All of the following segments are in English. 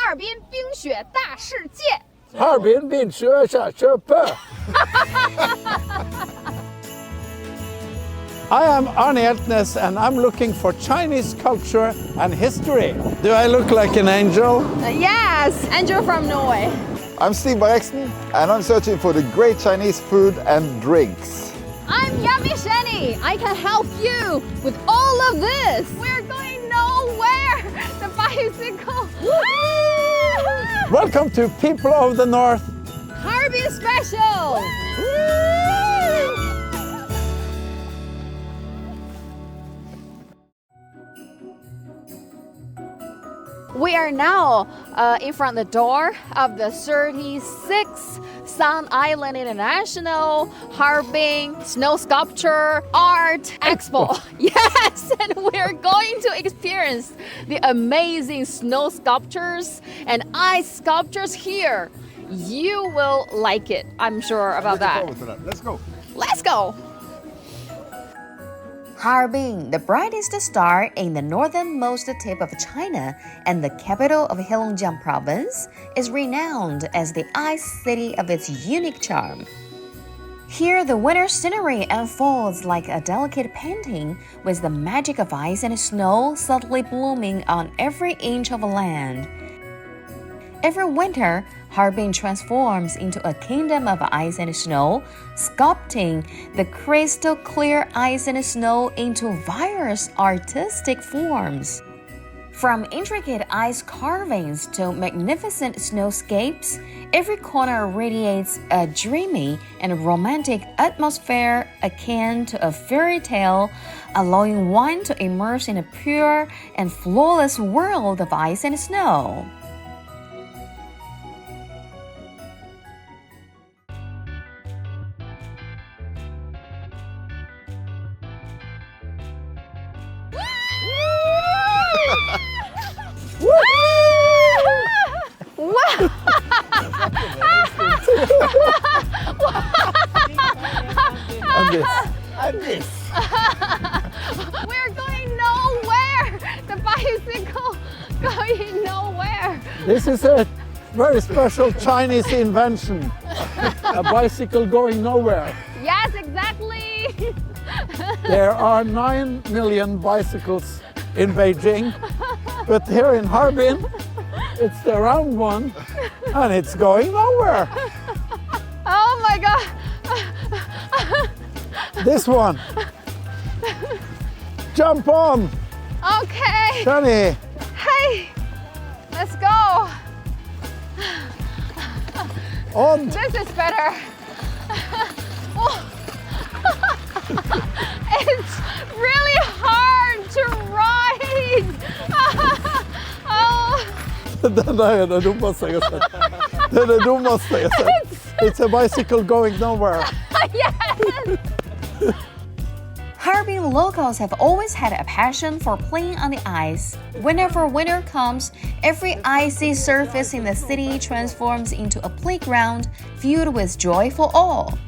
尔滨冰雪大世界。哈尔滨便雪下雪北。I am Arne Hjeltnes and I'm looking for Chinese culture and history. Do I look like an angel? Yes, Angel from Norway. I'm Steve Barexton and I'm searching for the great Chinese food and drinks. I'm Yummy Shanny. I can help you with all of this. We're going nowhere. The bicycle. Welcome to People of the North. Harbin special. We are now in front of the door of the 36th Sun Island International Harbin Snow Sculpture Art Expo. Yes, and we're going to experience the amazing snow sculptures and ice sculptures here. You will like it, I'm sure about that. Let's go. Let's go. Harbin, the brightest star in the northernmost tip of China and the capital of Heilongjiang province, is renowned as the ice city of its unique charm. Here, the winter scenery unfolds like a delicate painting, with the magic of ice and snow subtly blooming on every inch of land. Every winter, Harbin transforms into a kingdom of ice and snow, sculpting the crystal clear ice and snow into various artistic forms. From intricate ice carvings to magnificent snowscapes, every corner radiates a dreamy and romantic atmosphere akin to a fairy tale, allowing one to immerse in a pure and flawless world of ice and snow. And this. We're going nowhere. The bicycle going nowhere. This is a very special Chinese invention. A bicycle going nowhere. Yes, exactly. There are 9 million bicycles in Beijing, but here in Harbin, it's the round one, and it's going nowhere. Oh my God. This one. Jump on, Okay. Shanny. Hey, let's go. On. This is better. It's really hard to ride. Oh. Den är det dummaste jag sett. Det är det dummaste jag sett. It's a bicycle going nowhere. Yes. Harbin locals have always had a passion for playing on the ice. Whenever winter comes, every icy surface in the city transforms into a playground filled with joy for all.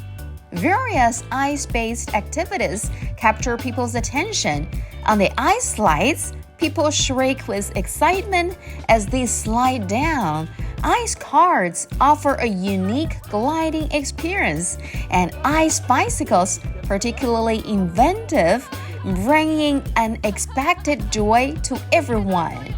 Various ice-based activities capture people's attention. On the ice slides, people shriek with excitement as they slide down. Ice carts offer a unique gliding experience, and ice bicycles, particularly inventive, bringing unexpected joy to everyone.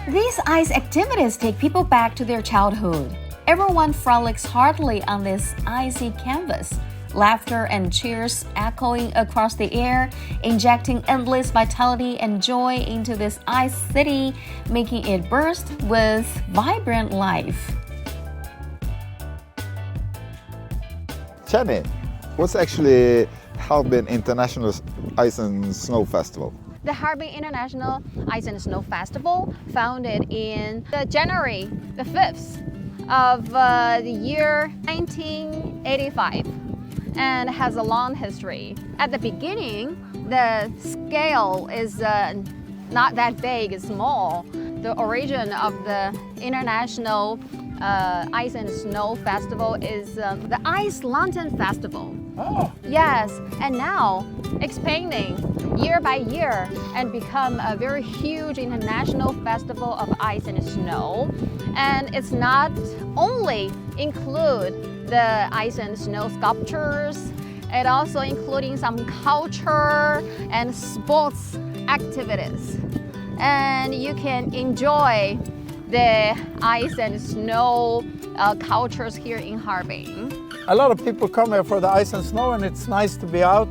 These ice activities take people back to their childhood. Everyone frolics heartily on this icy canvas. Laughter and cheers echoing across the air, injecting endless vitality and joy into this ice city, making it burst with vibrant life. Shanny, what's actually Harbin International Ice and Snow Festival? The Harbin International Ice and Snow Festival, founded in January the 5th of the year 1985. And has a long history. At the beginning, the scale is not that big, it's small. The origin of the International Ice and Snow Festival is the Ice Lantern Festival. Oh. Yes, and now expanding year by year and become a very huge international festival of ice and snow. And it's not only include the ice and snow sculptures, it also including some culture and sports activities. And you can enjoy the ice and snow cultures here in Harbin. A lot of people come here for the ice and snow, and it's nice to be out.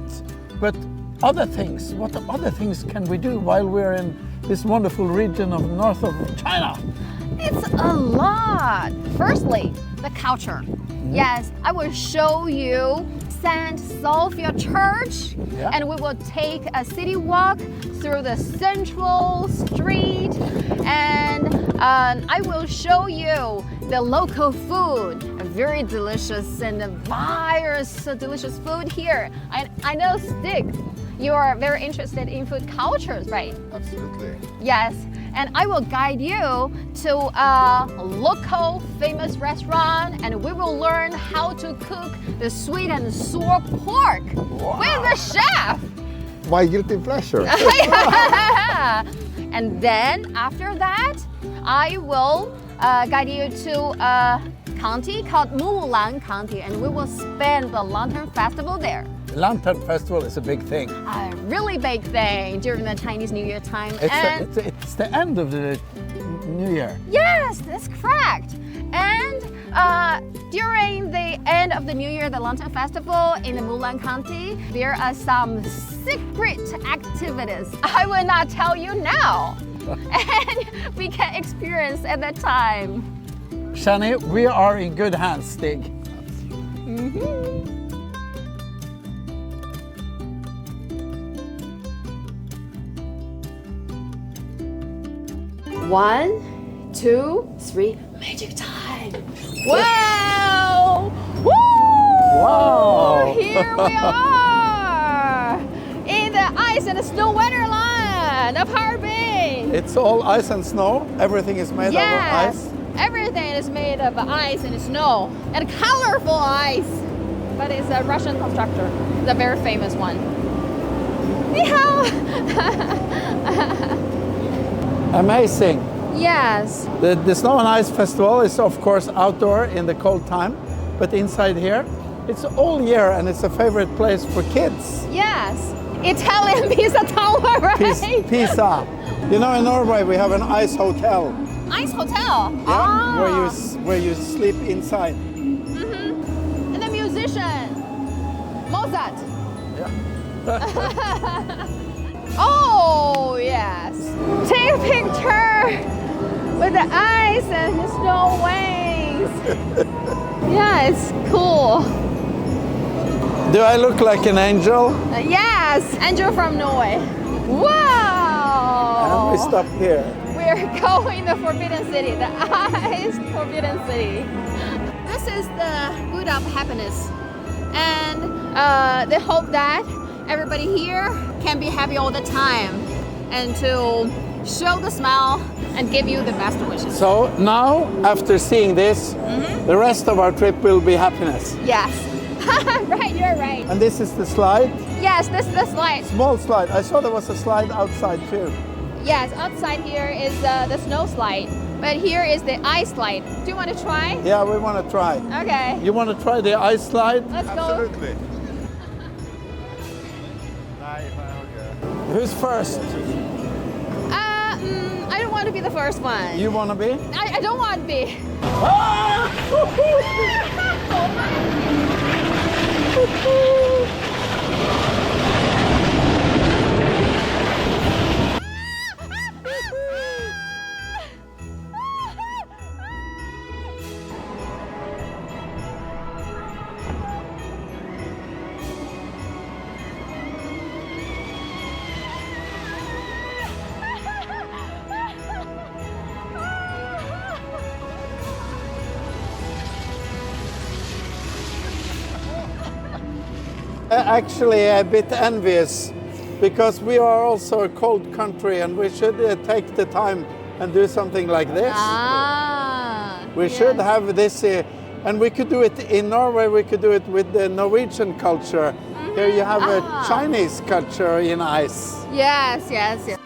But other things, what other things can we do while we're in this wonderful region of north of China? It's a lot. Firstly, the culture. Yes, I will show you St. Sophia Church, Yeah. and we will take a city walk through the central street, and I will show you the local food, very delicious and various delicious food here. I know, Stig, you are very interested in food cultures, right? Absolutely. Yes, and I will guide you to a local famous restaurant, and we will learn how to cook the sweet and sour pork with the chef. My guilty pleasure. And then after that, I will guide you to a county called Mulan County, and we will spend the Lantern Festival there. Lantern Festival is a big thing. A really big thing during the Chinese New Year time. It's the end of the New Year. Yes, that's correct. And during the end of the New Year, the Lantern Festival in the Mulan County, there are some secret activities I will not tell you now. And we can experience at that time. Shanny, we are in good hands, Stig. One, two, three, magic time. Wow! Woo! Wow! Here we are in the ice and snow wonderland of Harbin. It's all ice and snow. Everything is made of Yes, ice. everything is made of ice and snow and colorful ice. But it's a Russian constructor, the very famous one. Ni hao. Amazing. Yes. The Snow and Ice Festival is of course outdoor in the cold time, but inside here, it's all year and it's a favorite place for kids. Yes. Italian pizza tower, right? Pisa. You know, in Norway we have an ice hotel. Ice hotel. Yeah, where you sleep inside. And the musician, Mozart. Yeah. Oh, yes. Take a picture with the ice and the snow wings. Yeah, it's cool. Do I look like an angel? Yes, Andrew from Norway. Wow. And we stop here. We're going the Forbidden City, the ice Forbidden City. This is the Buddha of happiness. And they hope that everybody here can be happy all the time and to show the smile and give you the best wishes. So now, after seeing this, the rest of our trip will be happiness. Yes. Right, you're right. And this is the slide. Yes, this is the slide. Small slide. I saw there was a slide outside too. Yes, outside here is the snow slide, but here is the ice slide. Do you want to try? Yeah, we want to try. Okay. You want to try the ice slide? Let's go. Absolutely. Who's first? I don't want to be the first one. You want to be? I don't want to be. Actually a bit envious because we are also a cold country and we should take the time and do something like this. We should have this, and we could do it in Norway, we could do it with the Norwegian culture. Here you have a Chinese culture in ice. Yes, yes, yes.